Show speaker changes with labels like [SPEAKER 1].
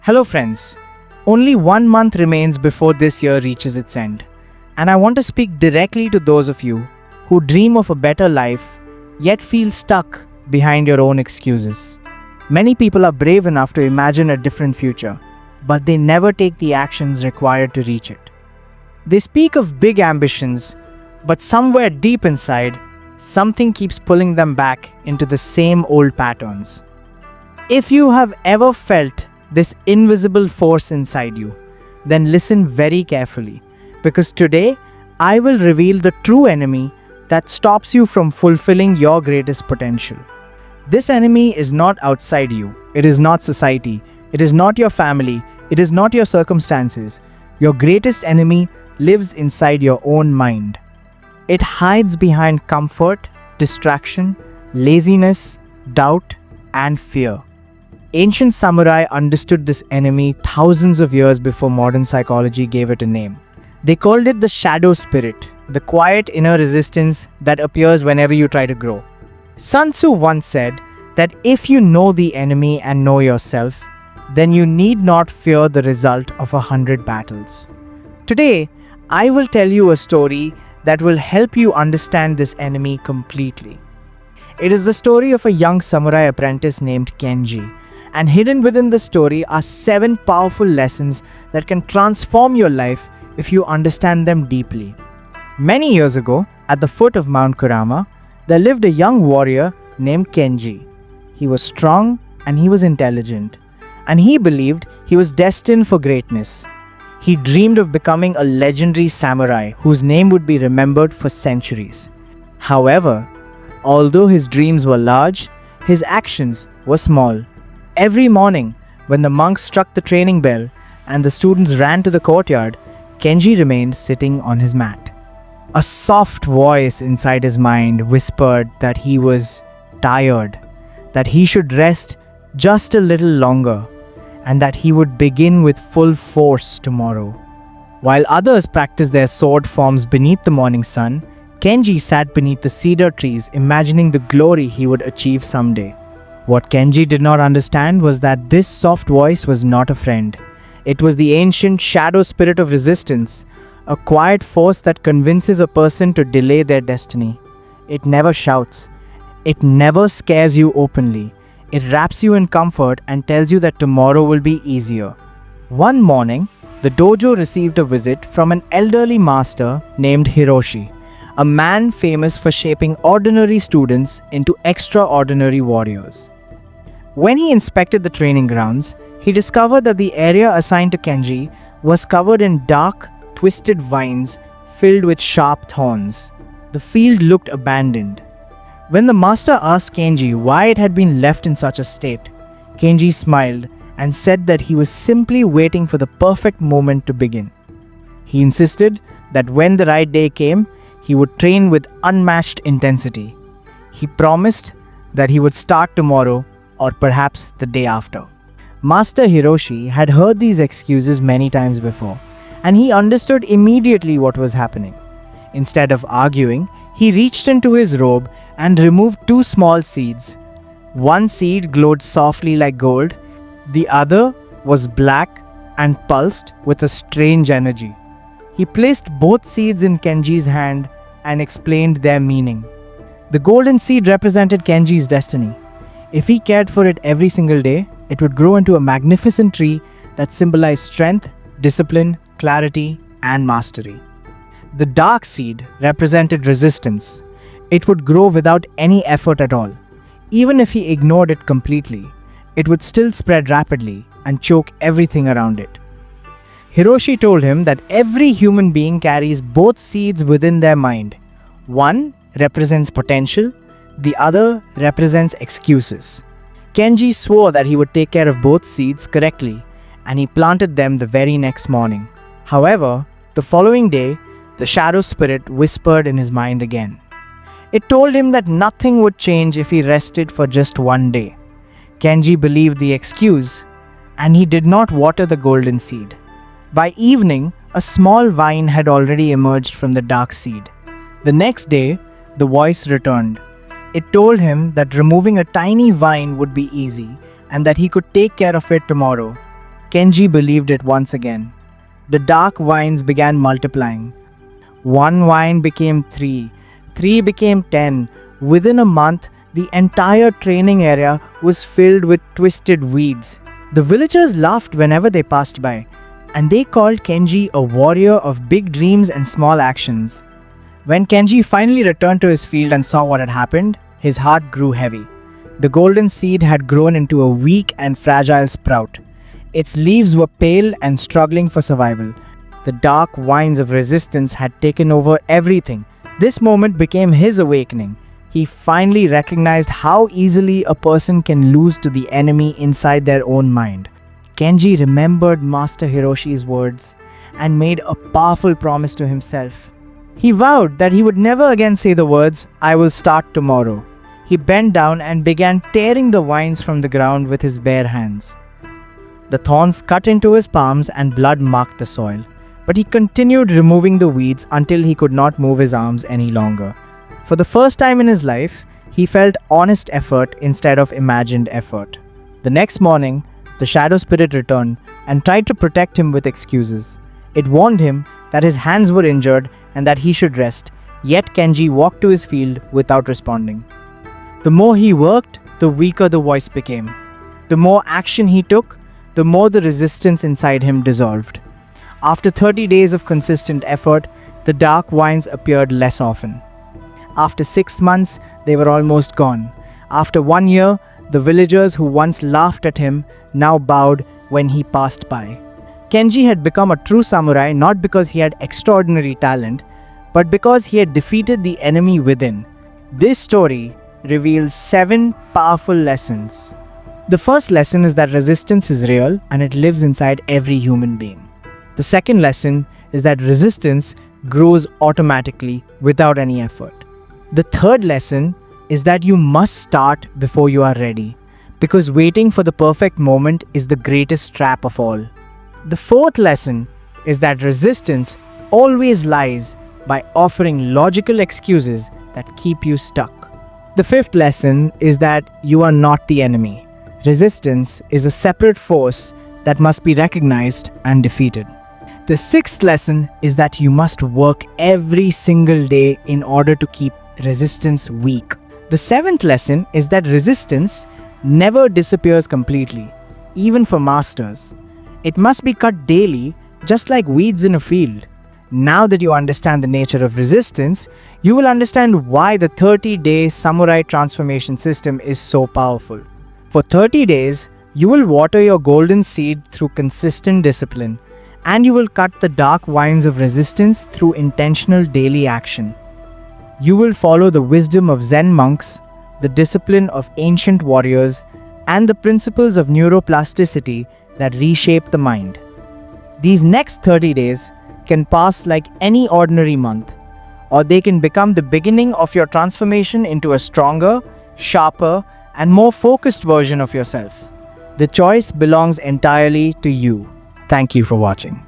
[SPEAKER 1] Hello friends, only 1 month remains before this year reaches its end, and I want to speak directly to those of you who dream of a better life yet feel stuck behind your own excuses. Many people are brave enough to imagine a different future, but they never take the actions required to reach it. They speak of big ambitions, but somewhere deep inside, something keeps pulling them back into the same old patterns. If you have ever felt this invisible force inside you, then listen very carefully, because today I will reveal the true enemy that stops you from fulfilling your greatest potential. This enemy is not outside you, it is not society, it is not your family, it is not your circumstances. Your greatest enemy lives inside your own mind. It hides behind comfort, distraction, laziness, doubt, and fear. Ancient samurai understood this enemy thousands of years before modern psychology gave it a name. They called it the shadow spirit, the quiet inner resistance that appears whenever you try to grow. Sun Tzu once said that if you know the enemy and know yourself, then you need not fear the result of 100 battles. Today, I will tell you a story that will help you understand this enemy completely. It is the story of a young samurai apprentice named Kenji. And hidden within the story are 7 powerful lessons that can transform your life if you understand them deeply. Many years ago, at the foot of Mount Kurama, there lived a young warrior named Kenji. He was strong and he was intelligent, and he believed he was destined for greatness. He dreamed of becoming a legendary samurai whose name would be remembered for centuries. However, although his dreams were large, his actions were small. Every morning, when the monks struck the training bell and the students ran to the courtyard, Kenji remained sitting on his mat. A soft voice inside his mind whispered that he was tired, that he should rest just a little longer, and that he would begin with full force tomorrow. While others practiced their sword forms beneath the morning sun, Kenji sat beneath the cedar trees, imagining the glory he would achieve someday. What Kenji did not understand was that this soft voice was not a friend. It was the ancient shadow spirit of resistance, a quiet force that convinces a person to delay their destiny. It never shouts. It never scares you openly. It wraps you in comfort and tells you that tomorrow will be easier. One morning, the dojo received a visit from an elderly master named Hiroshi, a man famous for shaping ordinary students into extraordinary warriors. When he inspected the training grounds, he discovered that the area assigned to Kenji was covered in dark, twisted vines filled with sharp thorns. The field looked abandoned. When the master asked Kenji why it had been left in such a state, Kenji smiled and said that he was simply waiting for the perfect moment to begin. He insisted that when the right day came, he would train with unmatched intensity. He promised that he would start tomorrow or perhaps the day after. Master Hiroshi had heard these excuses many times before, and he understood immediately what was happening. Instead of arguing, he reached into his robe and removed 2 small seeds. One seed glowed softly like gold, the other was black and pulsed with a strange energy. He placed both seeds in Kenji's hand and explained their meaning. The golden seed represented Kenji's destiny. If he cared for it every single day, it would grow into a magnificent tree that symbolized strength, discipline, clarity, and mastery. The dark seed represented resistance. It would grow without any effort at all. Even if he ignored it completely, it would still spread rapidly and choke everything around it. Hiroshi told him that every human being carries both seeds within their mind. One represents potential, the other represents excuses. Kenji swore that he would take care of both seeds correctly, and he planted them the very next morning. However, the following day, the shadow spirit whispered in his mind again. It told him that nothing would change if he rested for just one day. Kenji believed the excuse, and he did not water the golden seed. By evening, a small vine had already emerged from the dark seed. The next day, the voice returned. It told him that removing a tiny vine would be easy and that he could take care of it tomorrow. Kenji believed it once again. The dark vines began multiplying. One vine became 3, 3 became 10. Within a month, the entire training area was filled with twisted weeds. The villagers laughed whenever they passed by, and they called Kenji a warrior of big dreams and small actions. When Kenji finally returned to his field and saw what had happened, his heart grew heavy. The golden seed had grown into a weak and fragile sprout. Its leaves were pale and struggling for survival. The dark vines of resistance had taken over everything. This moment became his awakening. He finally recognized how easily a person can lose to the enemy inside their own mind. Kenji remembered Master Hiroshi's words and made a powerful promise to himself. He vowed that he would never again say the words, "I will start tomorrow." He bent down and began tearing the vines from the ground with his bare hands. The thorns cut into his palms and blood marked the soil. But he continued removing the weeds until he could not move his arms any longer. For the first time in his life, he felt honest effort instead of imagined effort. The next morning, the shadow spirit returned and tried to protect him with excuses. It warned him that his hands were injured and that he should rest, yet Kenji walked to his field without responding. The more he worked, the weaker the voice became. The more action he took, the more the resistance inside him dissolved. After 30 days of consistent effort, the dark vines appeared less often. After 6 months, they were almost gone. After 1 year, the villagers who once laughed at him now bowed when he passed by. Kenji had become a true samurai not because he had extraordinary talent, but because he had defeated the enemy within. This story reveals 7 powerful lessons. The first lesson is that resistance is real and it lives inside every human being. The second lesson is that resistance grows automatically without any effort. The third lesson is that you must start before you are ready, because waiting for the perfect moment is the greatest trap of all. The fourth lesson is that resistance always lies by offering logical excuses that keep you stuck. The fifth lesson is that you are not the enemy. Resistance is a separate force that must be recognized and defeated. The sixth lesson is that you must work every single day in order to keep resistance weak. The seventh lesson is that resistance never disappears completely, even for masters. It must be cut daily, just like weeds in a field. Now that you understand the nature of resistance, you will understand why the 30-day samurai transformation system is so powerful. For 30 days, you will water your golden seed through consistent discipline, and you will cut the dark vines of resistance through intentional daily action. You will follow the wisdom of Zen monks, the discipline of ancient warriors, and the principles of neuroplasticity that reshape the mind. These next 30 days can pass like any ordinary month, or they can become the beginning of your transformation into a stronger, sharper, and more focused version of yourself. The choice belongs entirely to you. Thank you for watching.